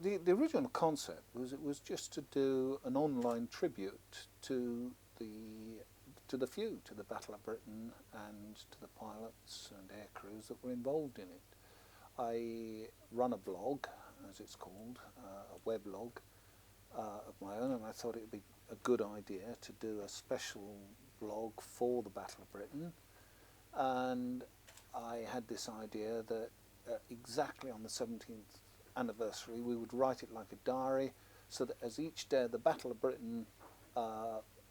the original concept was it was just to do an online tribute to the few, to the Battle of Britain and to the pilots and air crews that were involved in it. I run a blog, as it's called, a weblog of my own, and I thought it would be a good idea to do a special blog for the Battle of Britain. And I had this idea that exactly on the 17th anniversary we would write it like a diary, so that as each day the Battle of Britain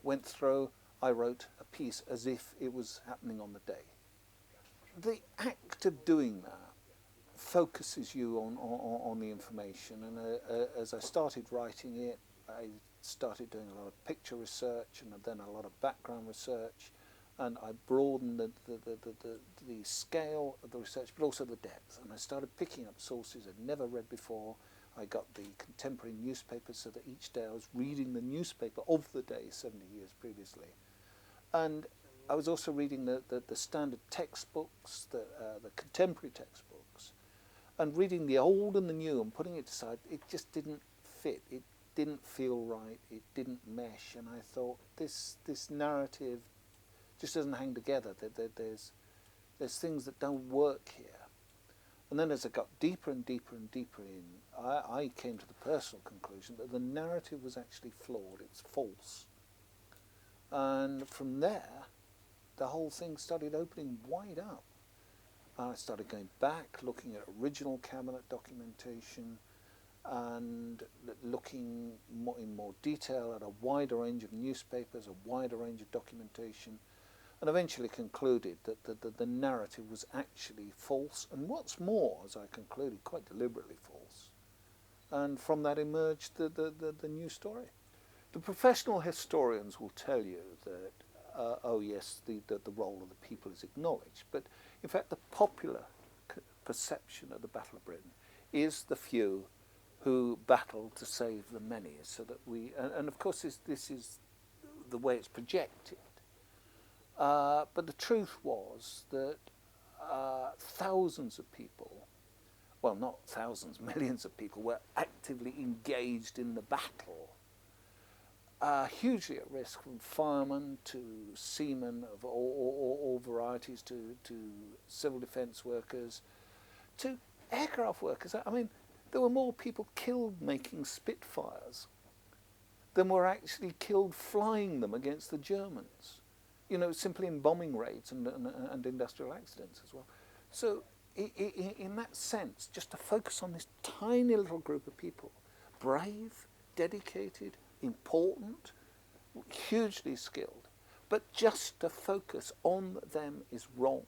went through, I wrote a piece as if it was happening on the day. The act of doing that focuses you on the information, and as I started writing it, I started doing a lot of picture research and then a lot of background research, and I broadened the scale of the research, but also the depth, and I started picking up sources I'd never read before. I got the contemporary newspapers, so that each day I was reading the newspaper of the day 70 years previously. And I was also reading the standard textbooks, the contemporary textbooks, and reading the old and the new and putting it aside. It just didn't fit. It didn't feel right. It didn't mesh. And I thought, this narrative just doesn't hang together. There's things that don't work here. And then as I got deeper and deeper and deeper in, I came to the personal conclusion that the narrative was actually flawed. It's false. And from there, the whole thing started opening wide up. I started going back, looking at original cabinet documentation, and looking in more detail at a wider range of newspapers, a wider range of documentation, and eventually concluded that the narrative was actually false, and what's more, as I concluded, quite deliberately false. And from that emerged the new story. The professional historians will tell you that, oh yes, the role of the people is acknowledged, but in fact the popular perception of the Battle of Britain is the few who battled to save the many, so that and of course this is the way it's projected. But the truth was that thousands of people, well, not thousands, millions of people were actively engaged in the battle, hugely at risk, from firemen to seamen of all varieties, to civil defence workers, to aircraft workers. I mean, there were more people killed making Spitfires than were actually killed flying them against the Germans. You know, simply in bombing raids and industrial accidents as well. So in that sense, just to focus on this tiny little group of people, brave, dedicated, important, hugely skilled, but just to focus on them is wrong.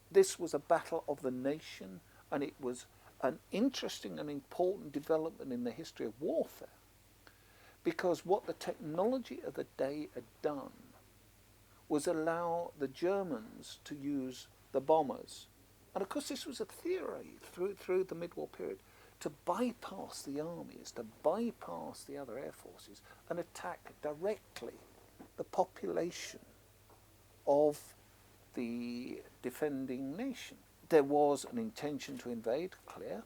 This was a battle of the nation, and it was an interesting and important development in the history of warfare, because what the technology of the day had done was allow the Germans to use the bombers, and of course this was a theory through the mid-war period, to bypass the armies, to bypass the other air forces, and attack directly the population of the defending nation. There was an intention to invade, clear.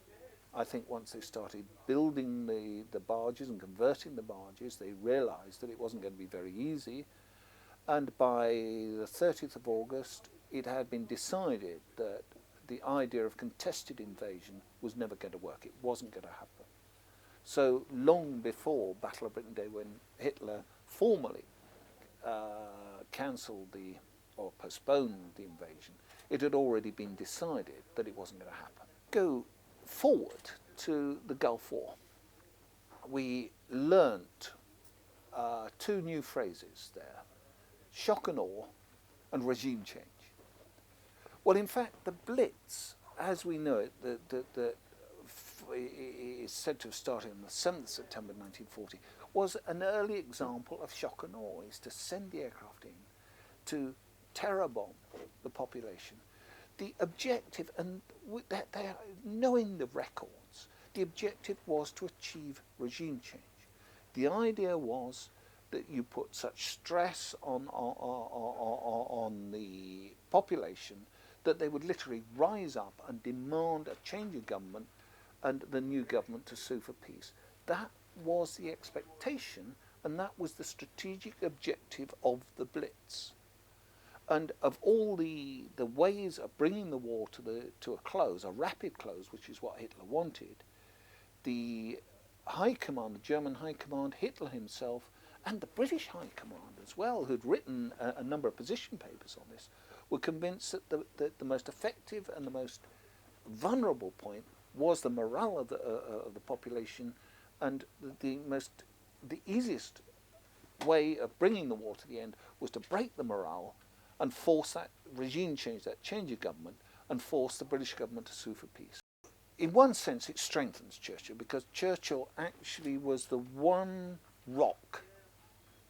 I think once they started building the barges and converting the barges, they realised that it wasn't going to be very easy. And by the 30th of August, it had been decided that the idea of contested invasion was never going to work. It wasn't going to happen. So long before Battle of Britain Day, when Hitler formally cancelled or postponed the invasion, it had already been decided that it wasn't going to happen. Go forward to the Gulf War. We learnt two new phrases there: shock and awe and regime change. Well, in fact, the Blitz, as we know it, is said to have started on the 7th of September 1940, was an early example of shock and awe, is to send the aircraft in to terror bomb the population. The objective, and knowing the records, the objective was to achieve regime change. The idea was that you put such stress on the population that they would literally rise up and demand a change of government and the new government to sue for peace. That was the expectation, and that was the strategic objective of the Blitz. And of all the ways of bringing the war to a close, a rapid close, which is what Hitler wanted, the High Command, the German High Command, Hitler himself, and the British High Command as well, who'd written a number of position papers on this, were convinced that the most effective and the most vulnerable point was the morale of the population, and the easiest way of bringing the war to the end was to break the morale and force that regime change, that change of government, and force the British government to sue for peace. In one sense, it strengthens Churchill, because Churchill actually was the one rock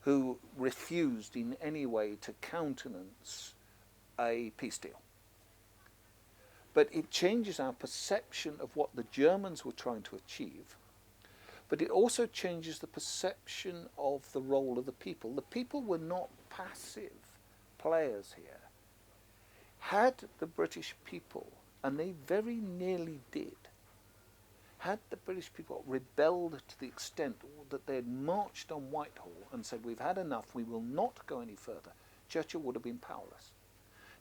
who refused in any way to countenance a peace deal. But it changes our perception of what the Germans were trying to achieve, but it also changes the perception of the role of the people. The people were not passive players here. Had the British people, and they very nearly did, had the British people rebelled to the extent that they had marched on Whitehall and said, we've had enough, we will not go any further, Churchill would have been powerless.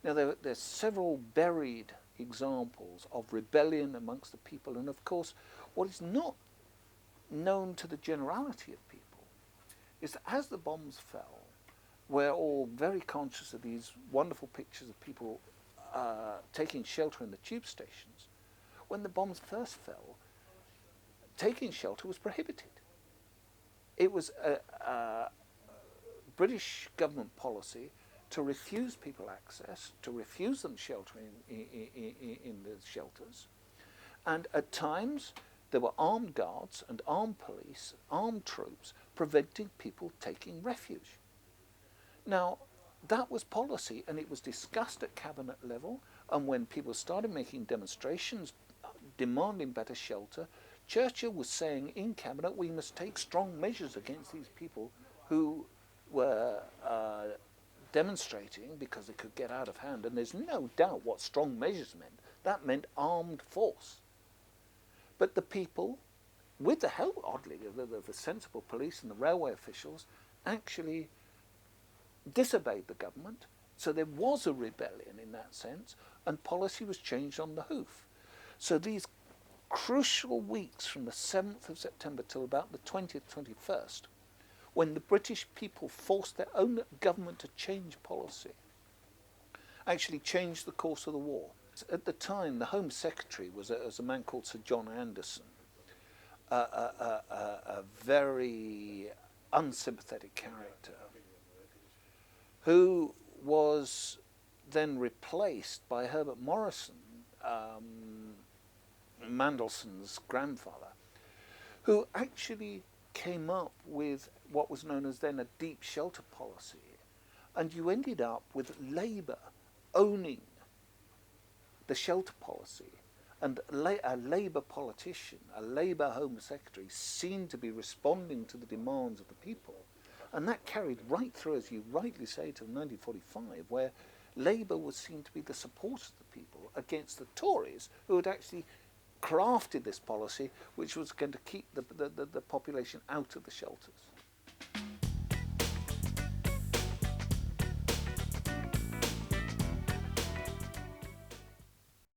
Now, there's several buried examples of rebellion amongst the people, and of course, what is not known to the generality of people is that as the bombs fell, we're all very conscious of these wonderful pictures of people taking shelter in the tube stations. When the bombs first fell, taking shelter was prohibited. It was a British government policy to refuse people access, to refuse them shelter in the shelters. And at times, there were armed guards and armed police, armed troops, preventing people taking refuge. Now, that was policy, and it was discussed at cabinet level, and when people started making demonstrations demanding better shelter, Churchill was saying in cabinet, we must take strong measures against these people who were demonstrating because they could get out of hand, and there's no doubt what strong measures meant. That meant armed force. But the people, with the help, oddly, of the sensible police and the railway officials, actually disobeyed the government, so there was a rebellion in that sense, and policy was changed on the hoof. So these crucial weeks from the 7th of September till about the 20th, 21st, when the British people forced their own government to change policy, actually changed the course of the war. At the time, the Home Secretary was a man called Sir John Anderson, a very unsympathetic character, who was then replaced by Herbert Morrison, Mandelson's grandfather, who actually came up with what was known as then a deep shelter policy, and you ended up with Labour owning the shelter policy, and a Labour politician, a Labour Home Secretary, seemed to be responding to the demands of the people. And that carried right through, as you rightly say, to 1945, where Labour was seen to be the supporters of the people against the Tories, who had actually crafted this policy which was going to keep the population out of the shelters.